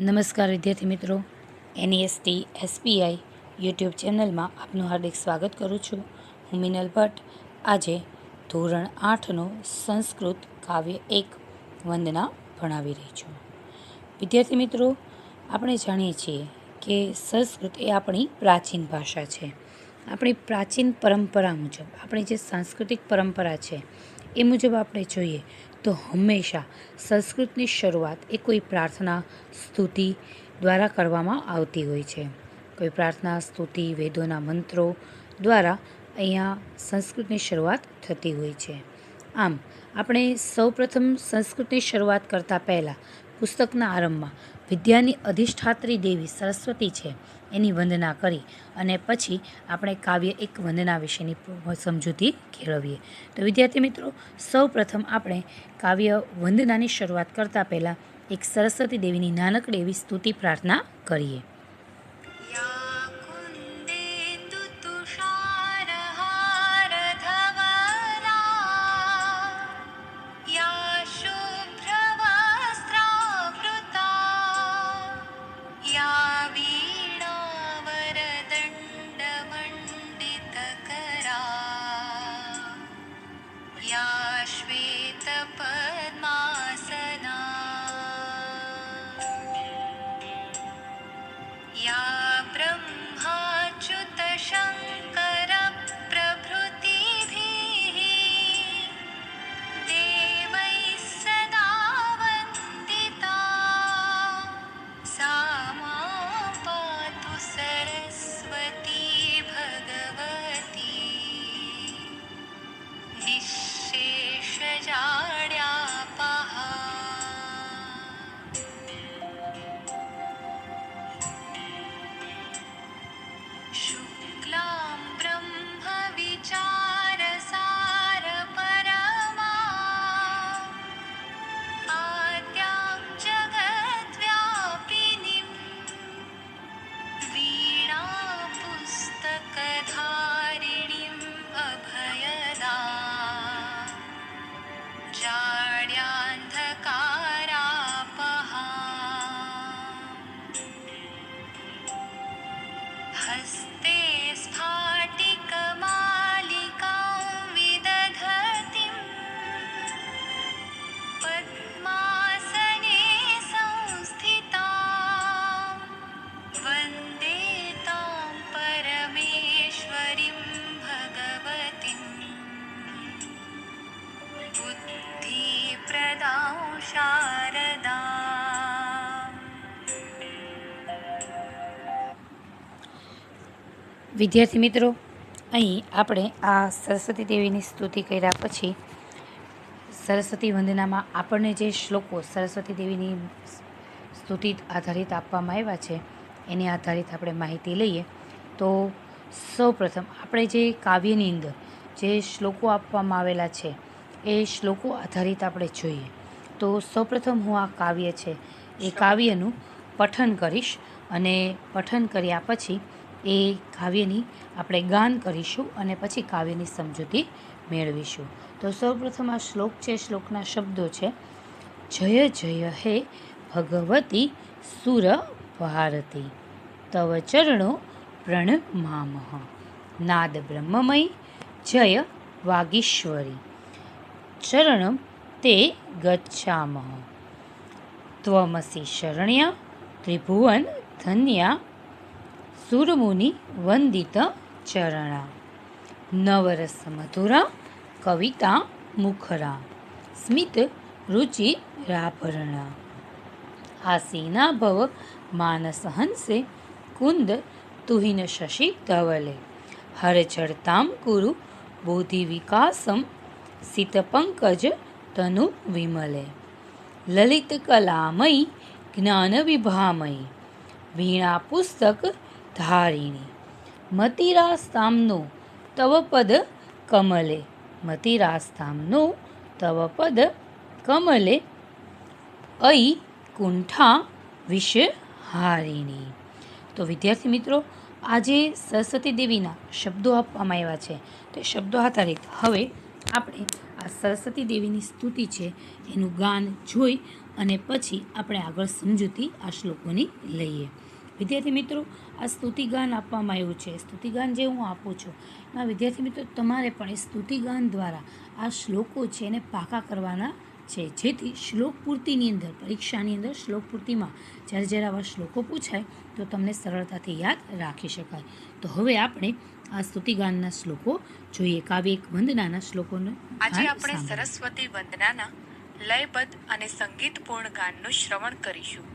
નમસ્કાર વિદ્યાર્થી મિત્રો, NEST SPI યુટ્યુબ ચેનલમાં આપનું હાર્દિક સ્વાગત કરું છું. હું મિનલ ભટ્ટ. આજે ધોરણ 8નો સંસ્કૃત કાવ્ય 1 વંદના ભણાવી રહી છું. વિદ્યાર્થી મિત્રો, આપણે જાણીએ છીએ કે સંસ્કૃત એ આપણી પ્રાચીન ભાષા છે. આપણી પ્રાચીન પરંપરા મુજબ, આપણી જે સાંસ્કૃતિક પરંપરા છે એ મુજબ આપણે જોઈએ તો હંમેશા સંસ્કૃતની શરૂઆત એ કોઈ પ્રાર્થના, સ્તુતિ દ્વારા કરવામાં આવતી હોય છે. કોઈ પ્રાર્થના, સ્તુતિ, વેદોના મંત્રો દ્વારા અહીંયા સંસ્કૃતની શરૂઆત થતી હોય છે. આમ આપણે સૌપ્રથમ સંસ્કૃતની શરૂઆત કરતાં પહેલાં પુસ્તકના આરંભમાં વિદ્યાની અધિષ્ઠાત્રી દેવી સરસ્વતી છે એની વંદના કરી અને પછી આપણે કાવ્ય એક વંદના વિશેની સમજૂતી કેળવીએ. તો વિદ્યાર્થી મિત્રો, સૌપ્રથમ આપણે કાવ્ય વંદનાની શરૂઆત કરતાં પહેલાં એક સરસ્વતી દેવીની નાનકડી એવી સ્તુતિ પ્રાર્થના કરીએ. हस्ते स्फाटिकमालिकां विदधतीं पद्मासने संस्थितां वन्दे तां परमेश्वरीं भगवतीं बुद्धिप्रदां शारदाम्. વિદ્યાર્થી મિત્રો, અહીં આપણે આ સરસ્વતી દેવીની સ્તુતિ કર્યા પછી સરસ્વતી વંદનામાં આપણને જે શ્લોકો સરસ્વતી દેવીની સ્તુતિ આધારિત આપવામાં આવ્યા છે એની આધારિત આપણે માહિતી લઈએ. તો સૌપ્રથમ આપણે જે કાવ્યની અંદર જે શ્લોકો આપવામાં આવેલા છે એ શ્લોકો આધારિત આપણે જોઈએ. તો સૌપ્રથમ હું આ કાવ્ય છે એ કાવ્યનું પઠન કરીશ અને પઠન કર્યા પછી એ કાવ્યની આપણે ગાન કરીશું અને પછી કાવ્યની સમજૂતી મેળવીશું. તો સૌપ્રથમ આ શ્લોક છે, શ્લોકના શબ્દો છે: જય જય હે ભગવતી સુર ભારતી, તવ ચરણો પ્રણમામઃ, નાદ બ્રહ્મમય જય વાગીશ્વરી, ચરણમ તે ગચ્છામઃ, ત્વમસી શરણ્યા ત્રિભુવન ધન્યા, સુરમુનિ વંદિત ચરણા, નવરસ મધુરા કવિતા મુખરા, સ્મિત રુચિ રાભરણા, આસીના ભવ માનસ હંસે, કુંદ તુહિન શશિ ધવલે, હરચરતામ કુરુ બોધિ વિકાસમ, સિત પંકજ તનુ વિમલે, લલિત કલામયી જ્ઞાન વિભામયી, વીણા પુસ્તક ધારિણી, મતિરાસ્તામનો તવ પદ કમલે, મતિરાસ્તામનો તવ પદ કમલે, અયી કુંઠા વિષહારિણી. તો વિદ્યાર્થી મિત્રો, આજે સરસ્વતી દેવીના શબ્દો આપવામાં આવ્યા છે તે શબ્દો આધારિત હવે આપણે આ સરસ્વતી દેવીની સ્તુતિ છે એનું ગાન જોઈ અને પછી આપણે આગળ સમજૂતી આ શ્લોકોની લઈએ. વિદ્યાર્થી મિત્રો, આ સ્તુતિગાન આપવામાં આવ્યું છે. સ્તુતિગાન જે હું આપું છું એમાં વિદ્યાર્થી મિત્રો તમારે પણ એ સ્તુતિગાન દ્વારા આ શ્લોકો છે એને પાકા કરવાના છે, જેથી શ્લોક પૂર્તિની અંદર, પરીક્ષાની અંદર શ્લોક પૂર્તિમાં જ્યારે આવા શ્લોકો પૂછાય તો તમને સરળતાથી યાદ રાખી શકાય. તો હવે આપણે આ સ્તુતિગાનના શ્લોકો જોઈએ. કાવ્યિક વંદનાના શ્લોકોનો આજે આપણે સરસ્વતી વંદનાના લયબદ્ધ અને સંગીતપૂર્ણ ગાનનું શ્રવણ કરીશું.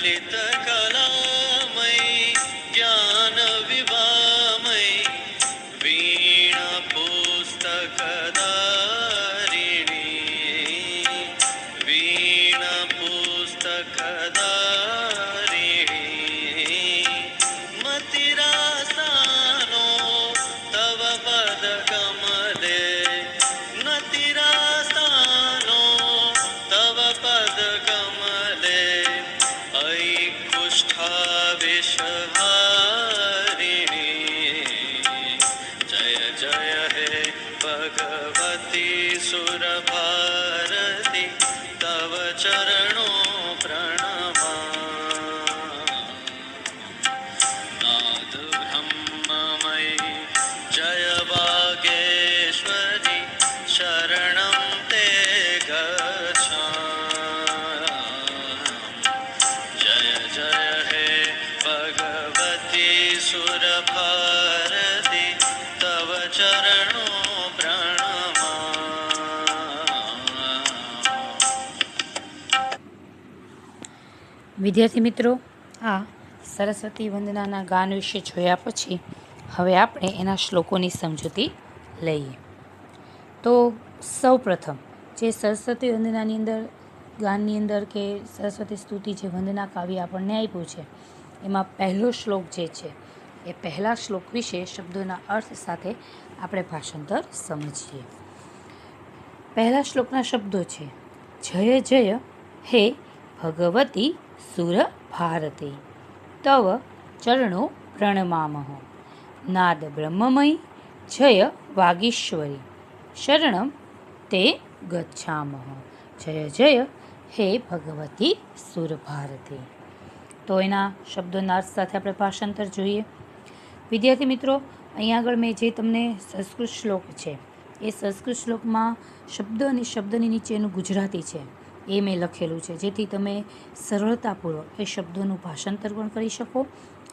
ललित कलामयी ज्ञान सुरभारती तव चरणों प्रणमा। વિદ્યાર્થી મિત્રો, આ સરસ્વતી વંદનાના ગાન વિશે જોયા પછી હવે આપણે એના શ્લોકોની સમજૂતી લઈએ. તો સૌ પ્રથમ જે સરસ્વતી વંદનાની અંદર ગાનની અંદર કે સરસ્વતી સ્તુતિ જે વંદના કાવ્ય આપણને આપ્યું છે એમાં પહેલો શ્લોક જે છે એ પહેલા શ્લોક વિશે શબ્દોના અર્થ સાથે આપણે ભાષાંતર સમજીએ. પહેલા શ્લોકના શબ્દો છે: જય જય હે ભગવતી સુર ભારતી તવ ચરણો પ્રણમામઃ. નાદ બ્રહ્મમયી જય વાગીશ્વરી શરણમ તે ગચ્છામઃ. જય જય હે ભગવતી સુર ભારતી. તો એના શબ્દોના અર્થ સાથે આપણે ભાષાંતર જોઈએ. વિદ્યાર્થી મિત્રો, અહીંયા આગળ મેં જે તમને સંસ્કૃત શ્લોક છે એ સંસ્કૃત શ્લોકમાં શબ્દ અને શબ્દની નીચેનું ગુજરાતી છે એ મેં લખેલું છે, જેથી તમે સરળતાપૂર્વક એ શબ્દોનું ભાષાંતર પણ કરી શકો,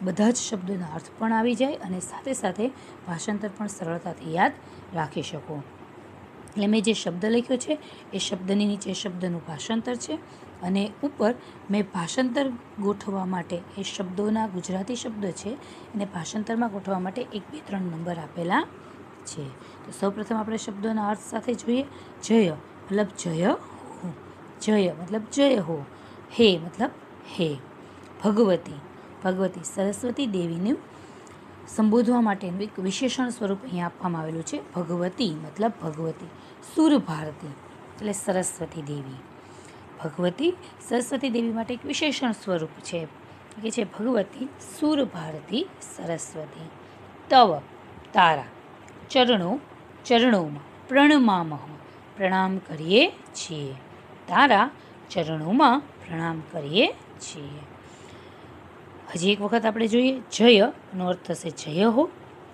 બધા જ શબ્દોના અર્થ પણ આવી જાય અને સાથે સાથે ભાષાંતર પણ સરળતાથી યાદ રાખી શકો. એટલે મેં જે શબ્દ લખ્યો છે એ શબ્દની નીચે શબ્દનું ભાષાંતર છે અને ઉપર મેં ભાષાંતર ગોઠવવા માટે એ શબ્દોના ગુજરાતી શબ્દ છે અને ભાષાંતરમાં ગોઠવવા માટે 1, 2, 3 નંબર આપેલા છે. તો સૌપ્રથમ આપણે શબ્દોના અર્થ સાથે જોઈએ. જય મતલબ જય હો, જય મતલબ જય હો, હે મતલબ હે. ભગવતી, ભગવતી સરસ્વતી દેવીનું સંબોધવા માટેનું એક વિશેષણ સ્વરૂપ અહીંયા આપવામાં આવેલું છે. ભગવતી મતલબ ભગવતી. સુર ભારતી એટલે સરસ્વતી દેવી. ભગવતી સરસ્વતી દેવી માટે એક વિશેષણ સ્વરૂપ છે કે છે ભગવતી સુર ભારતી સરસ્વતી. તવ તારા, ચરણો ચરણોમાં, પ્રણમામઃ પ્રણામ કરીએ છીએ. તારા ચરણોમાં પ્રણામ કરીએ છીએ. હજી એક વખત આપણે જોઈએ. જયનો અર્થ થશે જય હો,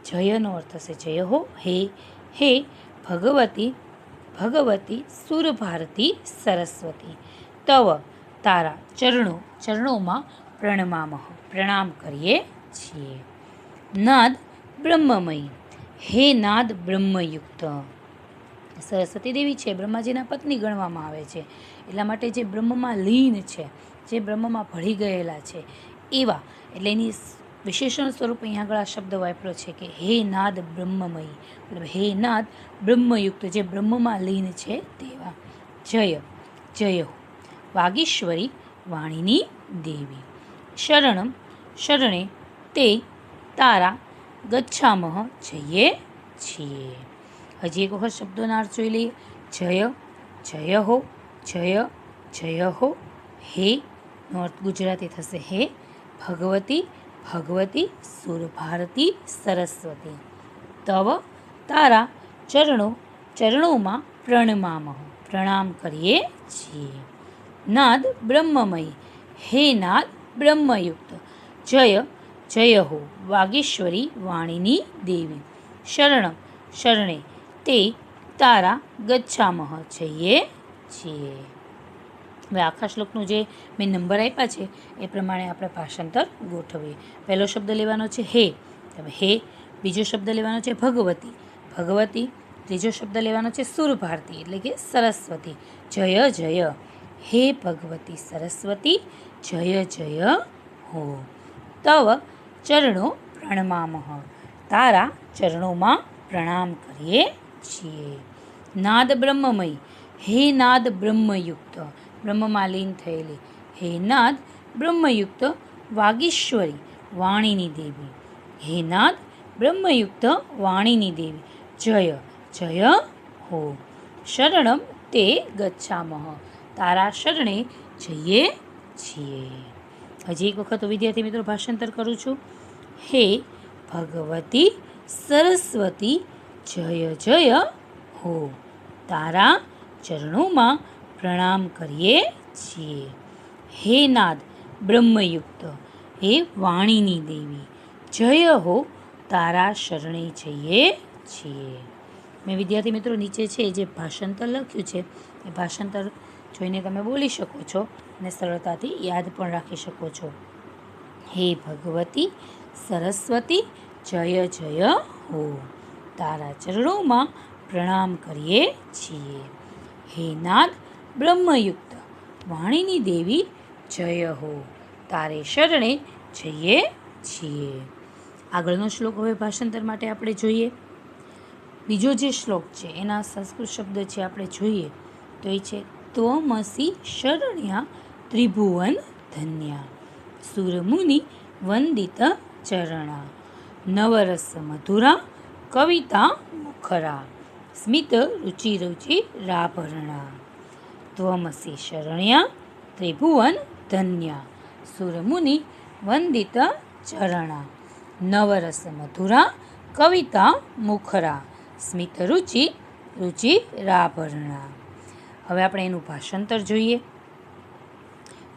જયનો અર્થ થશે જય હો. હે હે ભગવતી, ભગવતી સુર ભારતી સરસ્વતી. તવ તારા, ચરણો ચરણોમાં, પ્રણમામઃ પ્રણામ કરીએ છીએ. નાદ બ્રહ્મમયી, હે નાદ બ્રહ્મયુક્ત. સરસ્વતી દેવી છે બ્રહ્માજીના પત્ની ગણવામાં આવે છે, એટલા માટે જે બ્રહ્મમાં લીન છે, જે બ્રહ્મમાં ભળી ગયેલા છે એવા, એટલે એની વિશેષણ સ્વરૂપ અહીંયા આગળ આ શબ્દ વાપર્યો છે કે હે નાદ બ્રહ્મમયી, મતલબ હે નાદ બ્રહ્મયુક્ત, જે બ્રહ્મમાં લીન છે તેવા. જય જય હો વાગીશ્વરી વાણીની દેવી. શરણમ શરણે તે તારા, ગચ્છામઃ જઈએ છીએ. હજી એક વખત શબ્દોના અર્થ જોઈ લઈએ. જય જય હો, જય જય હો. હે નો અર્થ ગુજરાતી થશે હે. ભગવતી, ભગવતી સુર ભારતી સરસ્વતી. તવ તારા, ચરણો ચરણોમાં, પ્રણમામઃ પ્રણામ કરીએ છીએ. નાદ બ્રહ્મમયી, હે નાદ બ્રહ્મયુક્ત. જય જય હો વાગીશ્વરી વાણીની દેવી. શરણમ શરણે તે તારા, ગચ્છામઃ જઈએ છીએ. હવે આખા શ્લોકનું જે મેં નંબર આપ્યા છે એ પ્રમાણે આપણે ભાષાંતર ગોઠવીએ. પહેલો શબ્દ લેવાનો છે હે, હે. બીજો શબ્દ લેવાનો છે ભગવતી, ભગવતી. ત્રીજો શબ્દ લેવાનો છે સુર ભારતી એટલે કે સરસ્વતી. જય જય હે ભગવતી સરસ્વતી, જય જય હો. તવ ચરણો પ્રણમામઃ તારા ચરણોમાં પ્રણામ કરીએ છીએ. નાદ બ્રહ્મમયી, હે નાદ બ્રહ્મયુક્ત, બ્રહ્મમાં લીન થયેલી. હે નાદ બ્રહ્મયુક્ત વાગીશ્વરી વાણીની દેવી. હે નાદ બ્રહ્મયુક્ત વાણીની દેવી. જય જય હો. શરણમ તે ગચ્છામઃ તારા શરણે જઈએ છીએ. હજી એક વખત વિદ્યાર્થી મિત્રો ભાષાંતર કરું છું. હે ભગવતી સરસ્વતી, જય જય હો. તારા ચરણોમાં પ્રણામ કરીએ છીએ. હે નાદ બ્રહ્મયુક્ત, હે વાણીની દેવી, જય હો. તારા શરણે જઈએ છીએ. મેં વિદ્યાર્થી મિત્રો નીચે છે જે ભાષાંતર લખ્યું છે એ ભાષાંતર જોઈને તમે બોલી શકો છો અને સરળતાથી યાદ પણ રાખી શકો છો. હે ભગવતી સરસ્વતી જય જય હો, તારા ચરણોમાં પ્રણામ કરીએ છીએ. હે નાદ બ્રહ્મયુક્ત વાણીની દેવી જય હો, તારે શરણે જઈએ છીએ. આગળનો શ્લોક હવે ભાષાંતર માટે આપણે જોઈએ. બીજો જે શ્લોક છે એના સંસ્કૃત શબ્દ છે આપણે જોઈએ તો એ છે ત્વમસી શરણ્યા ત્રિભુવન ધન્યા સુરમુનિ વંદિત ચરણા નવરસ મધુરા કવિતા મુખરા સ્મિત રુચિ રુચિ રાભરણા ત્વમસી શરણ્યા ત્રિભુવન ધન્યા સુરમુનિ વંદિત ચરણા નવરસ મધુરા કવિતા મુખરા સ્મિત રુચિ રુચિ રાભરણા. હવે આપણે એનું ભાષાંતર જોઈએ.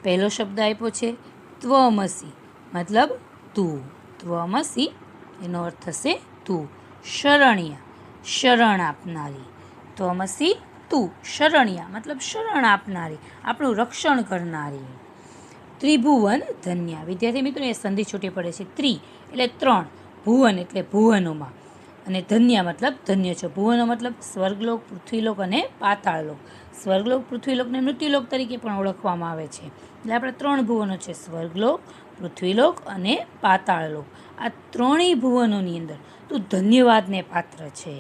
પહેલો શબ્દ આપ્યો છે ત્વમસી, મતલબ તું. ત્વમસી એનો અર્થ થશે તું. શરણ્યા, શરણ આપનારી. ત્વમસી તું. શરણ્યા મતલબ શરણ આપનારી, આપણું રક્ષણ કરનારી. ત્રિભુવન ધન્યા. વિદ્યાર્થી મિત્રો એ સંધિ છૂટી પડે છે. ત્રિ એટલે 3, ભુવન એટલે ભુવનોમાં, અને ધન્યા મતલબ ધન્ય છે. ભુવનો મતલબ સ્વર્ગલોક, પૃથ્વીલોક અને પાતાળલોક. સ્વર્ગલોક, પૃથ્વીલોકને મૃત્યુલોક તરીકે પણ ઓળખવામાં આવે છે. એટલે આપણે 3 ભુવનો છે, સ્વર્ગલોક, પૃથ્વીલોક અને પાતાળલોક. આ 3 ભુવનોની અંદર તું ધન્યવાદને પાત્ર છે.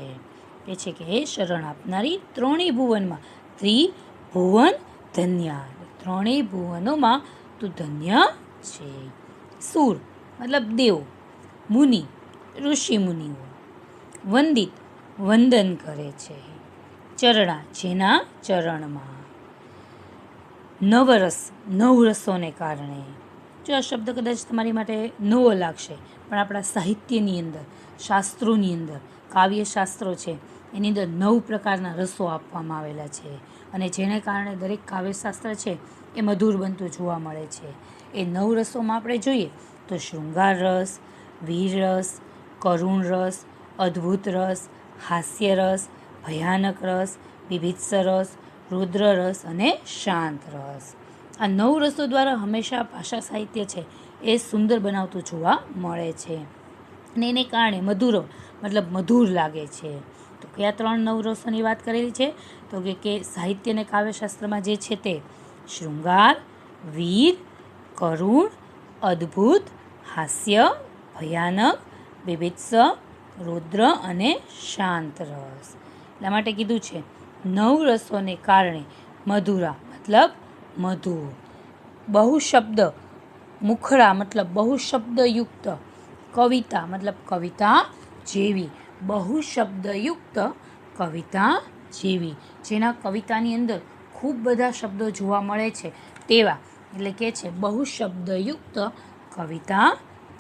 એ છે કે હે શરણ આપનારી 3 ભુવનમાં ત્રિભુવન ધન્યા, 3 ભુવનોમાં તું ધન્ય છે. સુર મતલબ દેવ, મુનિ ઋષિ મુનિઓ, વંદિત વંદન કરે છે, ચરણા જેના ચરણમાં, નવરસ 9 રસોને કારણે. જો આ શબ્દ કદાચ તમારી માટે નવો લાગશે, પણ આપણા સાહિત્યની અંદર, શાસ્ત્રોની અંદર, કાવ્યશાસ્ત્રો છે એની અંદર 9 પ્રકારના રસો આપવામાં આવેલા છે, અને જેને કારણે દરેક કાવ્યશાસ્ત્ર છે એ મધુર બનતું જોવા મળે છે. એ 9 રસોમાં આપણે જોઈએ તો શૃંગાર રસ, વીર રસ, કરુણ રસ, અદ્ભુત રસ, હાસ્ય રસ, ભયાનક રસ, બીભત્સ રસ, રુદ્ર રસ અને શાંત રસ. આ 9 રસો દ્વારા હંમેશા ભાષા સાહિત્ય છે એ સુંદર બનાવતું જોવા મળે છે, અને એને કારણે મધુરો મતલબ મધુર લાગે છે. તો કયા 3 9 રસોની વાત કરેલી છે? તો કે સાહિત્ય અને કાવ્યશાસ્ત્રમાં જે છે તે શૃંગાર, વીર, કરુણ, અદ્ભુત, હાસ્ય, ભયાનક, બીભત્સ, રુદ્ર અને શાંત રસ. એટલા માટે કીધું છે 9 રસોને કારણે મધુરા મતલબ મધુર, બહુશબ્દ મુખરા મતલબ બહુશબ્દયુક્ત, કવિતા મતલબ કવિતા જેવી, બહુશબ્દયુક્ત કવિતા જેવી, જેના કવિતાની અંદર ખૂબ બધા શબ્દો જોવા મળે છે તેવા, એટલે કે છે બહુશબ્દયુક્ત કવિતા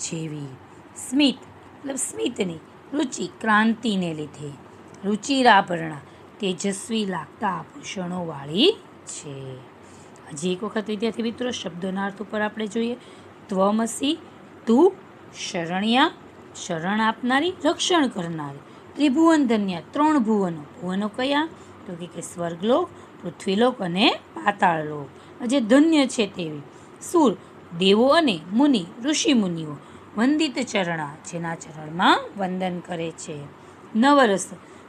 જેવી. સ્મિત મતલબ સ્મિતની, રુચિ ક્રાંતિને લીધે, રુચિરાભરણા તેજસ્વી લાગતા આભૂષણોવાળી છે. હજી એક વખત વિદ્યાર્થી મિત્રો શબ્દોના અર્થ ઉપર આપણે જોઈએ. ત્વમસી તું, શરણ્યા શરણ આપનારી, રક્ષણ કરનારી, ત્રિભુવન ધન્યા 3 ભુવનો. ભુવનો કયા? તો કે સ્વર્ગલોક, પૃથ્વીલોક અને પાતાળલોક, જે ધન્ય છે તેવી. સુર દેવો અને મુનિ ઋષિ મુનિઓ, વંદિત ચરણા જેના ચરણમાં વંદન કરે છે. નવરસ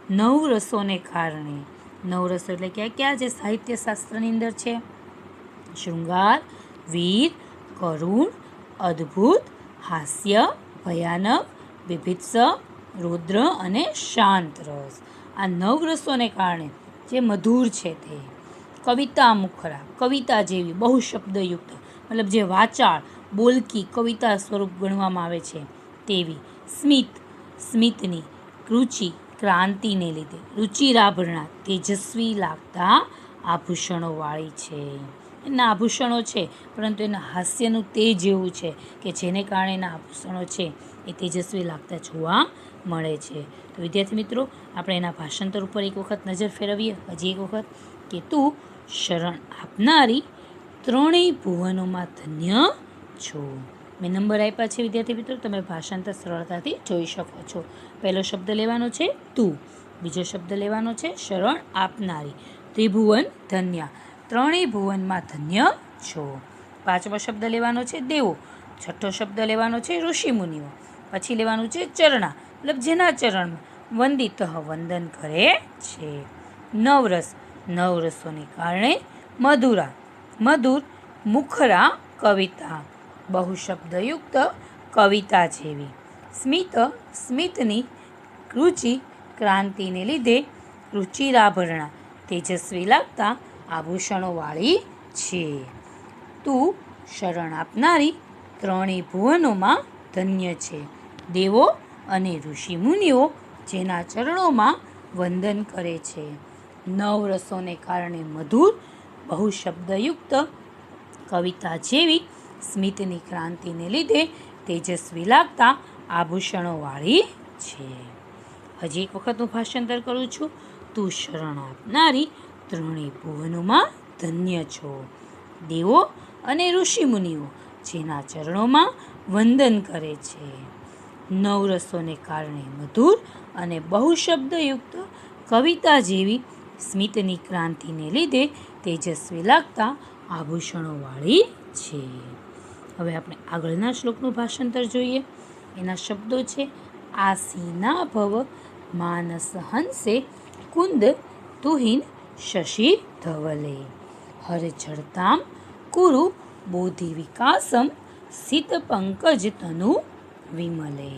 9 રસોને કારણે. 9 રસો એટલે ક્યાં ક્યાં જે સાહિત્ય શાસ્ત્રની અંદર છે? શૃંગાર, વીર, કરુણ, અદ્ભુત, હાસ્ય, ભયાનક, બીભત્સ, રુદ્ર અને શાંત રસ. આ 9 રસોને કારણે જે મધુર છે તે. કવિતા મુખરા કવિતા જેવી, બહુશબ્દયુક્ત મતલબ જે વાચાળ બોલકી કવિતા સ્વરૂપ ગણવામાં આવે છે તેવી. સ્મિત સ્મિતની, રુચિ ક્રાંતિને લીધે, રુચિરાભરણા તેજસ્વી લાગતા આભૂષણોવાળી છે. એના આભૂષણો છે પરંતુ એના હાસ્યનું તેજ એવું છે કે જેને કારણે એના આભૂષણો છે એ તેજસ્વી લાગતા જોવા મળે છે. તો વિદ્યાર્થી મિત્રો આપણે એના ભાષાંતર ઉપર એક વખત નજર ફેરવીએ. હજી એક વખત કે તું શરણ આપનારી 3 ભુવનોમાં ધન્ય છો. મેં નંબર આપ્યા છે વિદ્યાર્થી મિત્રો, તમે ભાષાંતર સરળતાથી જોઈ શકો છો. પહેલો શબ્દ લેવાનો છે તું, બીજો શબ્દ લેવાનો છે શરણ આપનારી, ત્રિભુવન ધન્યા 3 ભુવનમાં ધન્ય છો. 5મો શબ્દ લેવાનો છે દેવો, છઠ્ઠો શબ્દ લેવાનો છે ઋષિમુનિઓ. પછી લેવાનું છે ચરણા, મતલબ જેના ચરણમાં વંદિત વંદન કરે છે. નવરસ, નવરસોને કારણે મધુરા, મધુર મુખરા કવિતા, બહુશબ્દયુક્ત કવિતા જેવી. સ્મિત, સ્મિતની રુચિ ક્રાંતિને લીધે રુચિરાભરણા, તેજસ્વી લાગતા આભૂષણોવાળી છે. તું શરણ આપનારી ત્રણેય ભુવનોમાં ધન્ય છે. દેવો અને ઋષિમુનિઓ જેના ચરણોમાં વંદન કરે છે. નવરસોને કારણે મધુર બહુશબ્દયુક્ત કવિતા જેવી, સ્મિતની ક્રાંતિને લીધે તેજસ્વી લાગતા આભૂષણોવાળી છે. હજી એક વખત હું ભાષાંતર કરું છું. તું શરણ આપનારી ત્રણેય ભુવનોમાં ધન્ય છો. દેવો અને ઋષિમુનિઓ જેના ચરણોમાં વંદન કરે છે. નવરસોને કારણે મધુર અને બહુશબ્દયુક્ત કવિતા જેવી, સ્મિતની ક્રાંતિને લીધે તેજસ્વી લાગતા આભૂષણોવાળી છે. હવે આપણે આગળના શ્લોકનું ભાષાંતર જોઈએ. એના શબ્દો છે આસીના ભવ માનસ હંસે કુંદ તુહિન શશી ધવલે હર જડતામ કુરુ બોધિ વિકાસમ સિત પંકજ તનુ વિમલે.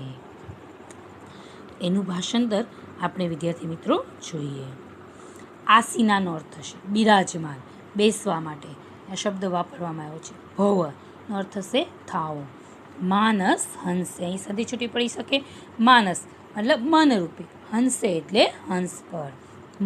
એનું ભાષાંતર આપણે વિદ્યાર્થી મિત્રો જોઈએ. આસીનાનો અર્થ થશે બિરાજમાન, બેસવા માટે આ શબ્દ વાપરવામાં આવ્યો છે. ભવનો અર્થ થશે થાવો. માનસ હંસે, અહીં સદી છૂટી પડી શકે. માનસ મતલબ મનરૂપી, હંસે એટલે હંસ પર,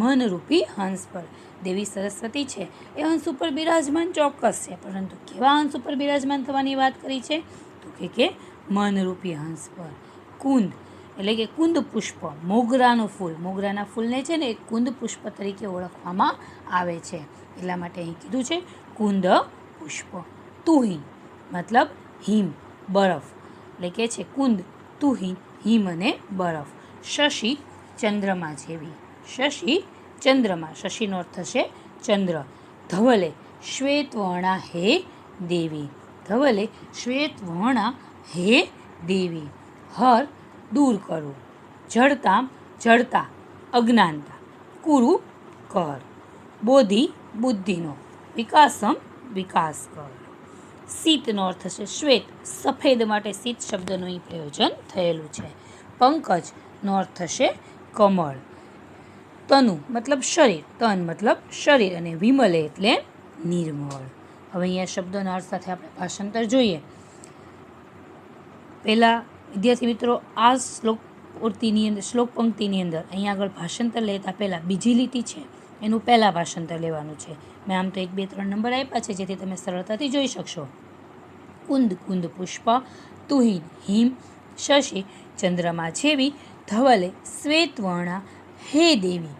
મનરૂપી હંસ પર. દેવી સરસ્વતી છે એ હંસ ઉપર બિરાજમાન ચોક્કસ છે, પરંતુ કેવા હંસ ઉપર બિરાજમાન થવાની વાત કરી છે? તો કે મનરૂપી હંસ પર. કુંદ એટલે કે કુંદ પુષ્પ, મોગરાનું ફૂલ. મોગરાના ફૂલને છે ને એક કુંદ પુષ્પ તરીકે ઓળખવામાં આવે છે, એટલા માટે અહીં કીધું છે કુંદ પુષ્પ. તુહિન મતલબ હિમ, બરફ, એટલે કે છે કુંદ તુહિન, હિમ અને બરફ. શશી ચંદ્રમા જેવી, શશી ચંદ્રમા, શશીનો અર્થ થશે ચંદ્ર. ધવલે શ્વેતવર્ણા હે દેવી, ધવલે શ્વેતવર્ણા હે દેવી. હર દૂર કરવું, જડતા જડતા અજ્ઞાનતા, કુરુ કર, બોધિ બુદ્ધિનો, વિકાસમ વિકાસ કર. શીતનો અર્થ છે શ્વેત, સફેદ માટે શીત શબ્દનું અહીં પ્રયોજન થયેલું છે. પંકજનો અર્થ થશે કમળ. તનુ મતલબ શરીર, તન મતલબ શરીર, અને વિમલે એટલે નિર્મળ. હવે અહીંયા શબ્દોના અર્થ સાથે આપણે ભાષાંતર જોઈએ. પહેલાં વિદ્યાર્થી મિત્રો આ શ્લોક પંક્તિની અંદર અહીંયા આગળ ભાષાંતર લેતા પહેલાં બીજી લીટી છે એનું પહેલાં ભાષાંતર લેવાનું છે. મેં આમ તો 1, 2, 3 નંબર આપ્યા છે જેથી તમે સરળતાથી જોઈ શકશો. કુંદ કુંદ પુષ્પ, તુહિન હિમ, શશી ચંદ્રમા જેવી, ધવલે શ્વેતવર્ણા હે દેવી,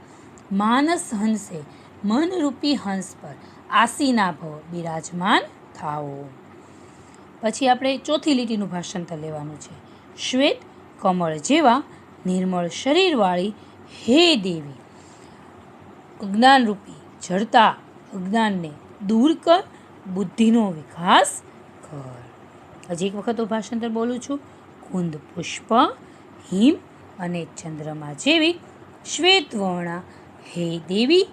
માનસ હંસે મનરૂપી હંસ પર આસીના ભવ બિરાજમાન થાઓ. પછી આપણે ચોથી લીટીનું ભાષાંતર લેવાનું છે. શ્વેત કમળ જેવા નિર્મળ શરીરવાળી હે દેવી, અજ્ઞાનરૂપી જડતા અજ્ઞાનને દૂર કર, બુદ્ધિનો વિકાસ કર. હજી એક વખત હું ભાષાંતર બોલું છું. કુંદ પુષ્પ, હિમ અને ચંદ્રમા જેવી, શ્વેતવર્ણા હે દેવી,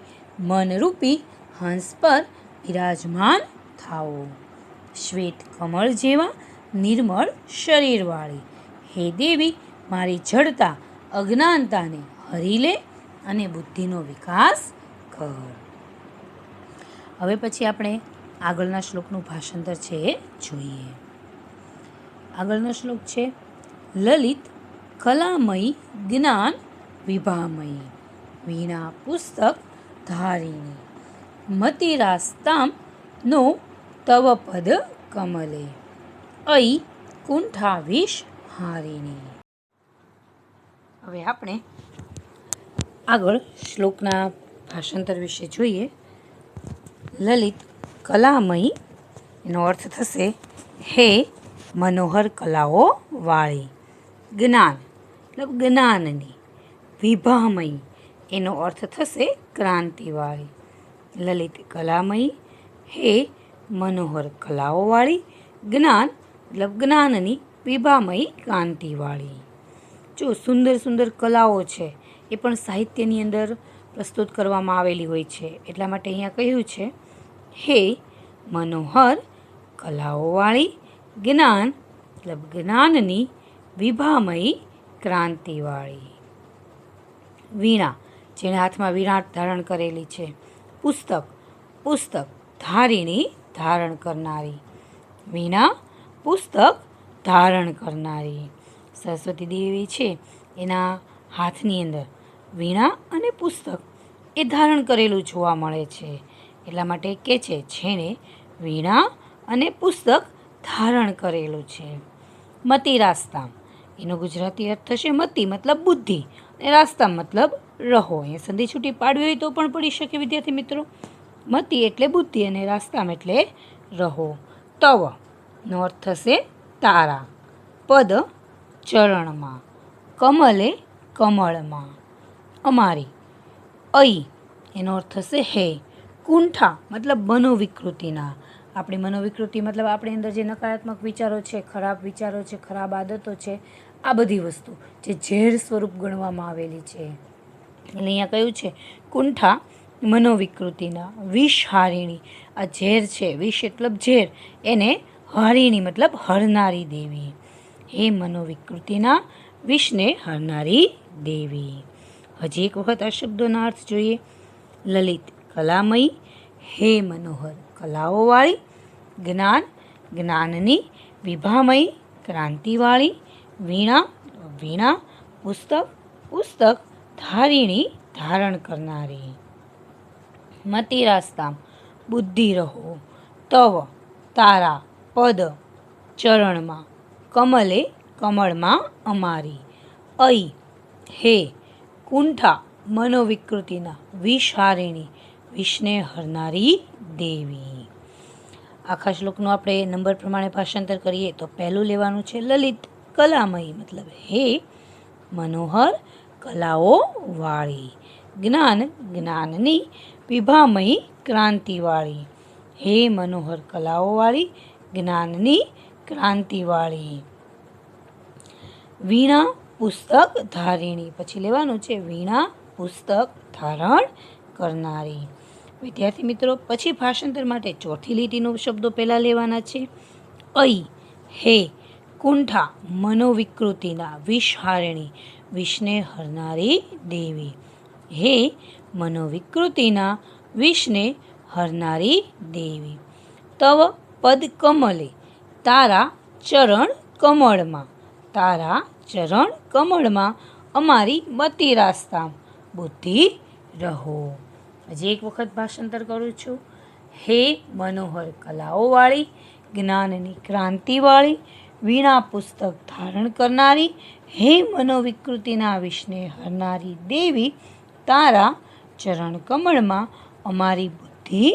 મનરૂપી હંસ પર બિરાજમાન થાઓ. શ્વેત કમળ જેવા નિર્મળ શરીરવાળી હે દેવી, મારી જડતા અજ્ઞાનતાને હરી લે અને બુદ્ધિનો વિકાસ કર. હવે પછી આપણે આગળના શ્લોકનું ભાષાંતર છે એ જોઈએ. આગળનો શ્લોક છે લલિત કલામયી જ્ઞાન વિભામયી વીણા પુસ્તક ધારિણી મતિરાસ્તામ નો તવ પદ કમલે અઈ કુંઠાવીશ હારિણી. હવે આપણે આગળ શ્લોકના ભાષાંતર વિશે જોઈએ. લલિત કલામયી એનો અર્થ થશે હે મનોહર કલાઓ વાળી. જ્ઞાન મતલબ જ્ઞાનની. વિભામયી એનો અર્થ થશે ક્રાંતિવાળી. લલિત કલામયી હે મનોહર કલાઓવાળી, જ્ઞાન મતલબ જ્ઞાનની વિભામયી કાંતિવાળી. જો સુંદર સુંદર કલાઓ છે એ પણ સાહિત્યની અંદર પ્રસ્તુત કરવામાં આવેલી હોય છે. એટલા માટે અહીંયા કહ્યું છે હે મનોહર કલાઓવાળી જ્ઞાન મતલબ જ્ઞાનની વિભામયી ક્રાંતિવાળી. વીણા, જેણે હાથમાં વીણા ધારણ કરેલી છે. પુસ્તક, પુસ્તક ધારીણી ધારણ કરનારી. વીણા પુસ્તક ધારણ કરનારી. સરસ્વતી દેવી છે એના હાથની અંદર વીણા અને પુસ્તક એ ધારણ કરેલું જોવા મળે છે. એટલા માટે કે છે જેણે વીણા અને પુસ્તક ધારણ કરેલું છે. મતિ રાસ્તામ, એનો ગુજરાતી અર્થ થશે મતિ મતલબ બુદ્ધિ અને રાસ્તામ મતલબ રહો. અહીંયા સંધિ છૂટી પાડવી હોય તો પણ પડી શકે વિદ્યાર્થી મિત્રો. મતિ એટલે બુદ્ધિ અને રાસ્તામ એટલે રહો. તવ નો અર્થ થશે તારા. પદ ચરણમાં. કમલે કમળમાં. અમારી. અઈ એનો અર્થ થશે હે. કુંઠા મતલબ મનોવિકૃતિના. આપણી મનોવિકૃતિ મતલબ આપણી અંદર જે નકારાત્મક વિચારો છે, ખરાબ વિચારો છે, ખરાબ આદતો છે, આ બધી વસ્તુ જે ઝેર સ્વરૂપ ગણવામાં આવેલી છે. એટલે અહીંયા કહ્યું છે કુંઠા મનોવિકૃતિના. વિષ હારિણી, આ ઝેર છે, વિષ મતલબ ઝેર, એને હારિણી મતલબ હરનારી દેવી. હે મનોવિકૃતિના વિષને હરનારી દેવી. હજી એક વખત આ શબ્દોના અર્થ જોઈએ. લલિત કલામયી. હે મનોહર કલાઓવાળી. જ્ઞાન જ્ઞાનની વિભામયી ક્રાંતિવાળી. વીણા વીણા. પુસ્તક પુસ્તક ધારીણી ધારણ કરનારી. મતિ રાસ્તામ બુદ્ધિ રહો. તવ તારા. પદ ચરણમાં. કમલે કમળમાં અમારી. અઈ હે. કુંઠા મનોવિકૃતિના. વિષ હારિણી વિષને હરનારી દેવી. આખા શ્લોકનું આપણે નંબર પ્રમાણે ભાષાંતર કરીએ તો પહેલું લેવાનું છે લલિત કલામયી મતલબ હે મનોહર કલાઓ વાળી. જ્ઞાન જ્ઞાનની વિભામયી ક્રાંતિવાળી. હે મનોહર કલાઓવાળી જ્ઞાનની ક્રાંતિવાળી. વીણા પુસ્તક ધારિણી. પછી લેવાનું છે વીણા પુસ્તક ધારણ કરનારી. વિદ્યાર્થી મિત્રો પછી ભાષાંતર માટે ચોથી લીટીનો શબ્દો પહેલાં લેવાના છે. અઈ હે. કુંઠા મનોવિકૃતિના. વિષ હારિણી વિષને હરનારી દેવી. હે મનોવિકૃતિના વિષને હરનારી દેવી. તવ પદ કમલે. તારા ચરણ કમળમાં. તારા ચરણ કમળમાં. અમારી મતિ રાસ્તામ બુદ્ધિ રહો. હજી એક વખત ભાષાંતર કરું છું. હે મનોહર કલાઓવાળી જ્ઞાનની ક્રાંતિવાળી. વીણા પુસ્તક ધારણ કરનારી. હે મનોવિકૃતિના વિષને હરનારી દેવી. તારા ચરણ કમળમાં અમારી બુદ્ધિ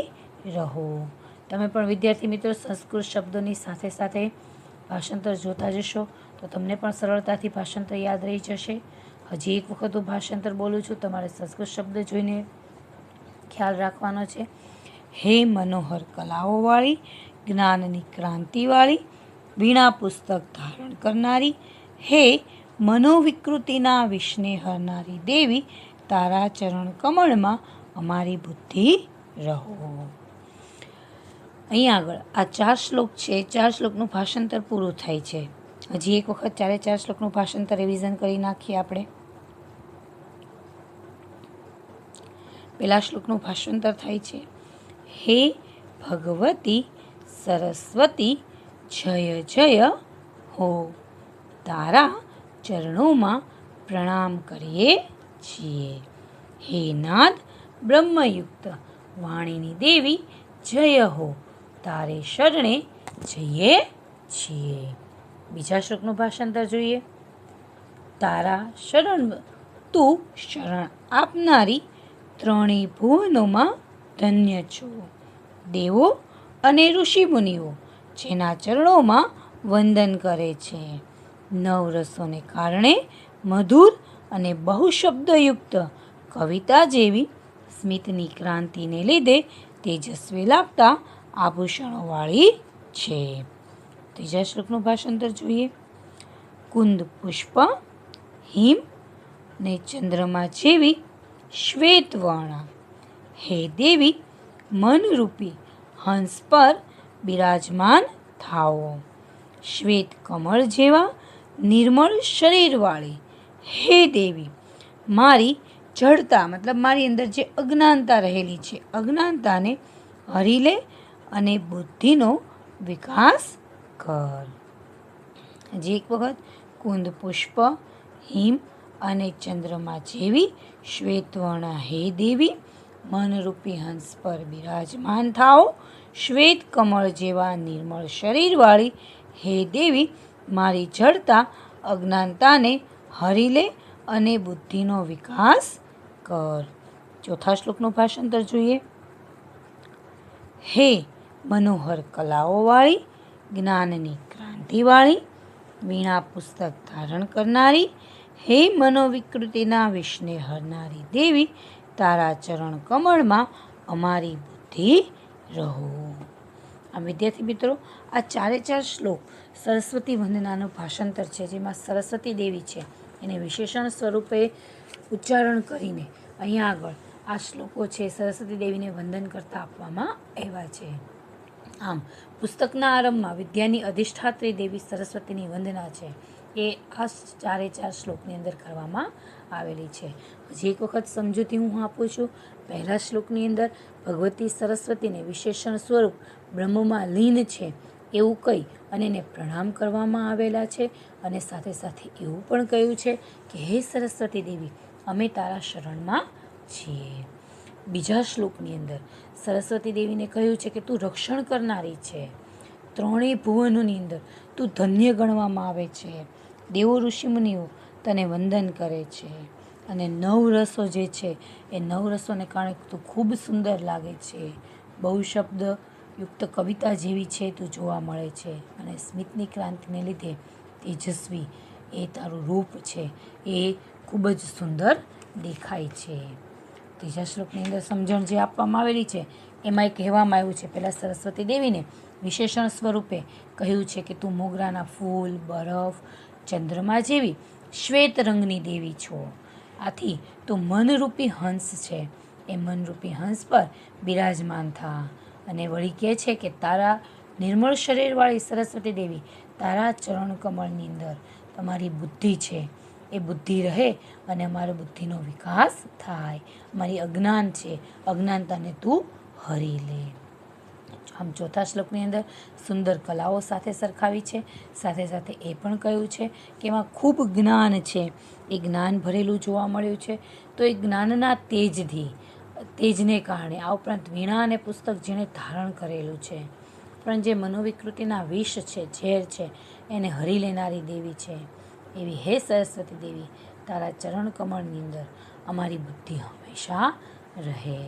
રહો. તમે પણ વિદ્યાર્થી મિત્રો સંસ્કૃત શબ્દોની સાથે સાથે ભાષાંતર જોતા જશો તો તમને પણ સરળતાથી ભાષાંતર યાદ રહી જશે. હજી એક વખત હું ભાષાંતર બોલું છું, તમારે સંસ્કૃત શબ્દ જોઈને ખ્યાલ રાખવાનો છે. હે મનોહર કલાઓવાળી જ્ઞાનની ક્રાંતિવાળી. વીણા પુસ્તક ધારણ કરનારી. હે મનોવિકૃતિના વિષને હરનારી દેવી. તારા ચરણ કમળમાં અમારી બુદ્ધિ રહો. અહીંયા આગળ આ 4 શ્લોક છે. 4 શ્લોકનું ભાષાંતર પૂરું થાય છે. હજી એક વખત 4 શ્લોકનું ભાષાંતર રિવિઝન કરી નાખીએ આપણે. પહેલા શ્લોકનું ભાષાંતર થાય છે. હે ભગવતી સરસ્વતી જય જય હો. તારા ચરણોમાં પ્રણામ કરીએ છીએ. હે નાદ બ્રહ્મયુક્ત વાણીની દેવી જય હો. તારે શરણે જઈએ છીએ. બીજા શ્લોકનું ભાષાંતર જોઈએ. તારા શરણ તું શરણ આપનારી ત્રણેય ભુવનોમાં ધન્ય છો. દેવો અને ઋષિમુનિઓ જેના ચરણોમાં વંદન કરે છે. 9 રસોને કારણે મધુર અને બહુશબ્દયુક્ત કવિતા જેવી સ્મિતની ક્રાંતિને લીધે તેજસ્વી લાગતા આભૂષણોવાળી છે. ત્રીજા શ્લોકનું ભાષાંતર જોઈએ. કુંદ પુષ્પ હિમ ને ચંદ્રમા જેવી શ્વેતવર્ણા, હે દેવી મનરૂપી હંસ પર બિરાજમાન થાઓ. શ્વેત કમળ જેવા નિર્મળ શરીરવાળી હે દેવી, મારી જડતા મતલબ મારી અંદર જે અજ્ઞાનતા રહેલી છે, અજ્ઞાનતાને હરી લે અને બુદ્ધિનો વિકાસ કર. હજી એક વખત, કુંદ પુષ્પ હિમ અને ચંદ્રમા જેવી શ્વેતવર્ણા હે દેવી, મનરૂપી હંસ પર બિરાજમાન થાઓ. શ્વેત કમળ જેવા નિર્મળ શરીરવાળી હે દેવી, મારી જડતા અજ્ઞાનતાને હરી લે અને બુદ્ધિનો વિકાસ કર. ચોથા શ્લોકનું ભાષાંતર જોઈએ. હે મનોહર કલાઓવાળી, જ્ઞાનની ક્રાંતિવાળી, વીણા પુસ્તક ધારણ કરનારી, હે મનોવિકૃતિના વિષને હરનારી દેવી, તારા ચરણ કમળમાં અમારી બુદ્ધિ રહો. આ વિદ્યાર્થી મિત્રો, આ ચારે ચાર શ્લોક સરસ્વતી વંદનાનું ભાષાંતર છે, જેમાં સરસ્વતી દેવી છે એને વિશેષણ સ્વરૂપે ઉચ્ચારણ કરીને અહીંયા આગળ આ શ્લોકો છે સરસ્વતી દેવીને વંદન કરતા આપવામાં આવ્યા છે. આમ પુસ્તકના આરંભમાં વિદ્યાની અધિષ્ઠાત્રી દેવી સરસ્વતીની વંદના છે એ આ ચારે ચાર શ્લોકની અંદર કરવામાં આવેલી છે. હજી એક વખત સમજૂતી હું આપું છું. પહેલા શ્લોકની અંદર ભગવતી સરસ્વતીને વિશેષણ સ્વરૂપ બ્રહ્મમાં લીન છે એવું કહી અને એને પ્રણામ કરવામાં આવેલા છે, અને સાથે સાથે એવું પણ કહ્યું છે કે હે સરસ્વતી દેવી, અમે તારા શરણમાં છીએ. બીજા શ્લોકની અંદર સરસ્વતી દેવીને કહ્યું છે કે તું રક્ષણ કરનારી છે, ત્રણેય ભુવનોની અંદર તું ધન્ય ગણવામાં આવે છે, દેવો ઋષિમુનિઓ તને વંદન કરે છે, અને નવ રસો જે છે એ નવ રસોને કારણે તું ખૂબ સુંદર લાગે છે, બહુ શબ્દ યુક્ત કવિતા જેવી છે તું જોવા મળે છે, અને સ્મિતની ક્રાંતિને લીધે તેજસ્વી એ તારું રૂપ છે એ ખૂબ જ સુંદર દેખાય છે. ત્રીજા શ્લોકની અંદર સમજણ જે આપવામાં આવેલી છે એમાં એ કહેવામાં આવ્યું છે, પહેલાં સરસ્વતી દેવીને વિશેષણ સ્વરૂપે કહ્યું છે કે તું મોગરાના ફૂલ, બરફ, ચંદ્રમા જેવી શ્વેત રંગની દેવી છો. આથી તું મનરૂપી હંસ છે, એ મનરૂપી હંસ પર બિરાજમાન થા. અને વળી કહે છે કે તારા નિર્મળ શરીરવાળી સરસ્વતી દેવી, તારા ચરણ કમળની અંદર તમારી બુદ્ધિ છે, એ બુદ્ધિ રહે અને અમારો બુદ્ધિનો વિકાસ થાય. અમારી અજ્ઞાન છે, અજ્ઞાનતાને તું હરી લે. આમ ચોથા શ્લોકની અંદર સુંદર કલાઓ સાથે સરખાવી છે, સાથે સાથે એ પણ કહ્યું છે કે એમાં ખૂબ જ્ઞાન છે, એ જ્ઞાન ભરેલું જોવા મળ્યું છે. તો એ જ્ઞાનના તેજને કારણે આ ઉપરાંત વીણા અને પુસ્તક જેણે ધારણ કરેલું છે, પણ જે મનોવિકૃતિના વિષ છે, ઝેર છે, એને હરી લેનારી દેવી છે એવી હે સરસ્વતી દેવી, તારા ચરણ કમળની અંદર અમારી બુદ્ધિ હંમેશા રહે.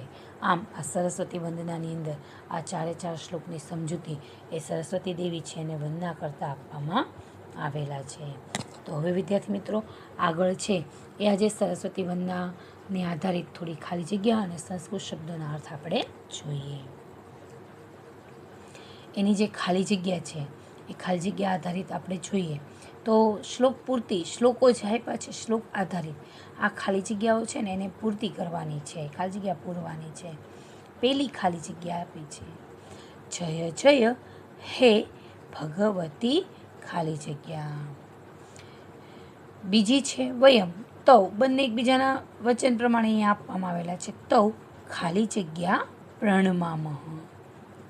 આમ આ સરસ્વતી વંદનાની અંદર આ ચારે ચાર શ્લોકની સમજૂતી એ સરસ્વતી દેવી છે એને વંદના કરતાં આપવામાં આવેલા છે. તો હવે વિદ્યાર્થી મિત્રો, આગળ છે એ આજે સરસ્વતી વંદનાને આધારિત થોડી ખાલી જગ્યા અને સંસ્કૃત શબ્દોના અર્થ આપણે જોઈએ. એની જે ખાલી જગ્યા છે એ ખાલી જગ્યા આધારિત આપણે જોઈએ તો શ્લોક પૂર્તિ, શ્લોકો જે આપ્યા છે શ્લોક આધારિત, આ ખાલી જગ્યાઓ છે ને એને પૂર્તિ કરવાની છે, ખાલી જગ્યા પૂરવાની છે. પહેલી ખાલી જગ્યા આપી છે જય જય હે ભગવતી ખાલી જગ્યા. બીજી છે વયમ તૌ, બંને એકબીજાના વચન પ્રમાણે અહીંયા આપવામાં આવેલા છે. તૌ ખાલી જગ્યા પ્રણમામઃ.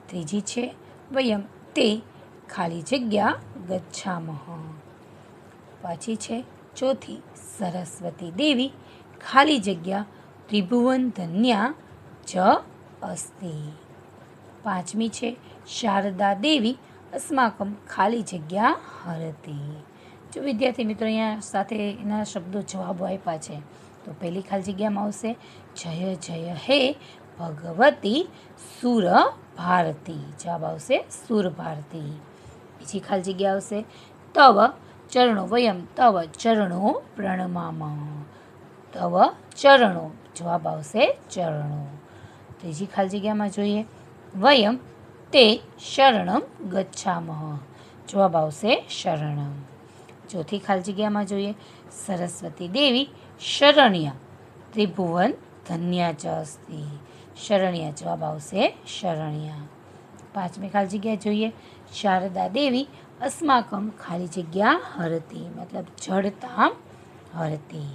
ત્રીજી છે વયમ તે ખાલી જગ્યા ગચ્છામઃ. પાછી છે ચોથી સરસ્વતી દેવી ખાલી જગ્યા ત્રિભુવન ધન્યા ચ અસ્તિ. પાંચમી છે શારદા દેવી અસ્માકમ ખાલી જગ્યા હરતી. જો વિદ્યાર્થી મિત્રો અહીંયા સાથે એના શબ્દો જવાબો આપ્યા છે તો પહેલી ખાલી જગ્યામાં આવશે જય જય હે ભગવતી સુર ભારતી, જવાબ આવશે સુર ભારતી. બીજી ખાલી જગ્યા આવશે તવ ચરણો વયમ તવ ચરણો પ્રણમામઃ. તવ ચરણો, જવાબ આવશે ચરણો. ત્રીજી ખાલી જગ્યામાં જોઈએ વયમ તે શરણમ ગચ્છામઃ. જવાબ આવશે શરણમ. ચોથી ખાલી જગ્યામાં જોઈએ, સરસ્વતી દેવી શરણ્યા ત્રિભુવન ધન્યા ચ અસ્તિ. શરણ્યા જવાબ આવશે શરણ્યા. પાંચમી ખાલી જગ્યા જોઈએ, શારદા દેવી અસ્માકમ ખાલી જગ્યા હરતી, મતલબ જડતામ હરતી.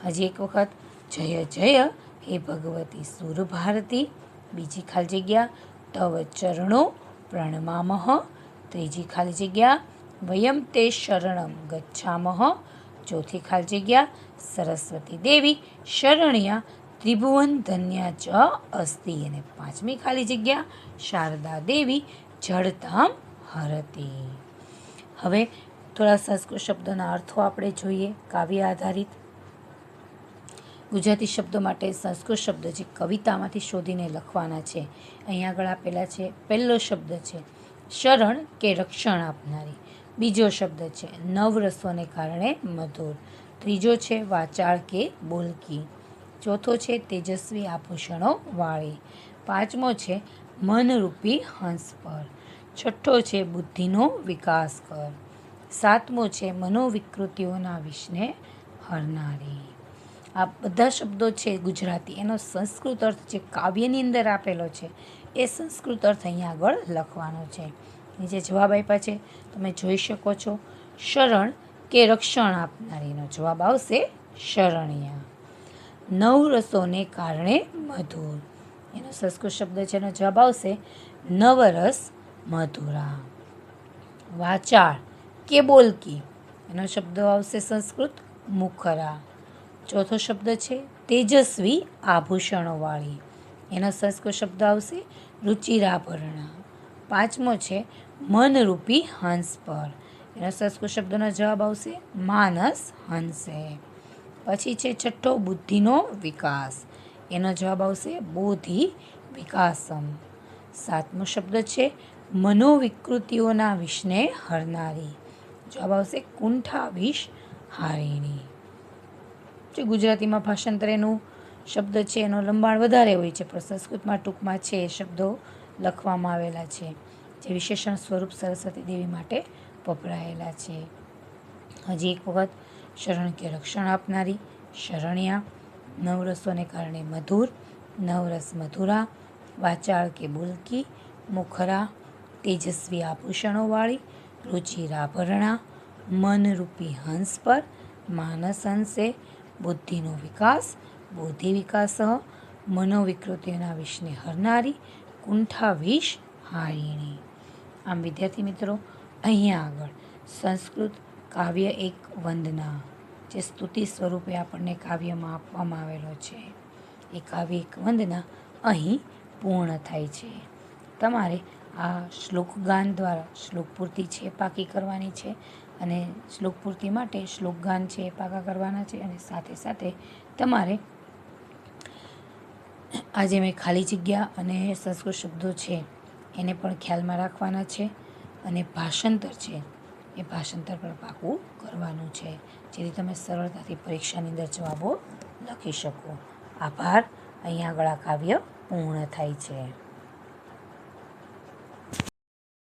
હજી એક વખત, જય જય હે ભગવતી સુર ભારતી. બીજી ખાલી જગ્યા, તવ ચરણો પ્રણમામહ. ત્રીજી ખાલી જગ્યા, વયમ તે શરણમ ગચ્છામહ. ચોથી ખાલી જગ્યા, સરસ્વતી દેવી શરણ્યા ત્રિભુવન ધન્યા ચ અસ્તિ. અને પાંચમી ખાલી જગ્યા, શારદા દેવી જડતામ હરતી. હવે થોડા સંસ્કૃત શબ્દોના અર્થો આપણે જોઈએ, કાવ્ય આધારિત. ગુજરાતી શબ્દો માટે સંસ્કૃત શબ્દ છે કવિતામાંથી શોધીને લખવાના છે. અહીંયા આગળ આપેલા છે. પહેલો શબ્દ છે શરણ કે રક્ષણ આપનારી. બીજો શબ્દ છે નવરસોને કારણે મધુર. ત્રીજો છે વાચાળ કે બોલકી. ચોથો છે તેજસ્વી આભૂષણો વાળી. પાંચમો છે મનરૂપી હંસ પર. છઠ્ઠો છે બુદ્ધિનો વિકાસ કર. સાતમો છે મનોવિકૃતિઓના વિષને હરનારી. આ બધા શબ્દો છે ગુજરાતી, એનો સંસ્કૃત અર્થ જે કાવ્યની અંદર આપેલો છે એ સંસ્કૃત અર્થ અહીંયા આગળ લખવાનો છે. નીચે જવાબ આપ્યા છે, તમે જોઈ શકો છો. શરણ કે રક્ષણ આપનારીનો જવાબ આવશે શરણ્યા. નવરસોને કારણે મધુર, એનો સંસ્કૃત શબ્દ છે, એનો જવાબ આવશે નવરસ મધુરા. વાચાળ કે બોલકી, એનો શબ્દ આવશે સંસ્કૃત મુખરા. ચોથો શબ્દ છે તેજસ્વી આભૂષણોવાળી, એનો સંસ્કૃત શબ્દ આવશે રુચિરાભરણા. પાંચમો છે મનરૂપી હંસ પર, એનો સંસ્કૃત શબ્દનો જવાબ આવશે માનસ હંસે. પછી છે છઠ્ઠો બુદ્ધિનો વિકાસ, એનો જવાબ આવશે બોધિ વિકાસમ. સાતમો શબ્દ છે મનોવિકૃતિઓના વિષને હરનારી, જવાબ આવશે કુંઠાવિષ હારિણી. જે ગુજરાતીમાં ભાષાંતર એનું શબ્દ છે એનો લંબાણ વધારે હોય છે, પણ સંસ્કૃતમાં ટૂંકમાં છે એ શબ્દો લખવામાં આવેલા છે, જે વિશેષણ સ્વરૂપ સરસ્વતી દેવી માટે વપરાયેલા છે. હજી એક વખત, શરણ કે રક્ષણ આપનારી શરણ્યા, નવરસોને કારણે મધુર નવરસ મધુરા, વાચાળ કે બોલકી મુખરા, તેજસ્વી આભૂષણોવાળી રુચિરાભરણા, મનરૂપી હંસ પર માનસ હંસે, બુદ્ધિનો વિકાસ બોધિ વિકાસ, મનોવિકૃતિઓના વિષને હરનારી કુંઠાવિષ હારિણી. આમ વિદ્યાર્થી મિત્રો, અહીંયા આગળ સંસ્કૃત કાવ્ય એક વંદના, જે સ્તુતિ સ્વરૂપે આપણને કાવ્યમાં આપવામાં આવેલો છે, એ કાવ્ય એક વંદના અહીં પૂર્ણ થાય છે. તમારે આ શ્લોકગાન દ્વારા શ્લોકપૂર્તિ છે પાકી કરવાની છે, અને શ્લોકપૂર્તિ માટે શ્લોકગાન છે એ પાકા કરવાના છે, અને સાથે સાથે તમારે આજે મેં ખાલી જગ્યા અને સંસ્કૃત શબ્દો છે એને પણ ખ્યાલમાં રાખવાના છે, અને ભાષાંતર છે એ ભાષાંતર પણ પાકું કરવાનું છે, જેથી તમે સરળતાથી પરીક્ષાની અંદર જવાબો લખી શકો. આભાર. અહીંયા આગળ આ કાવ્ય પૂર્ણ થાય છે.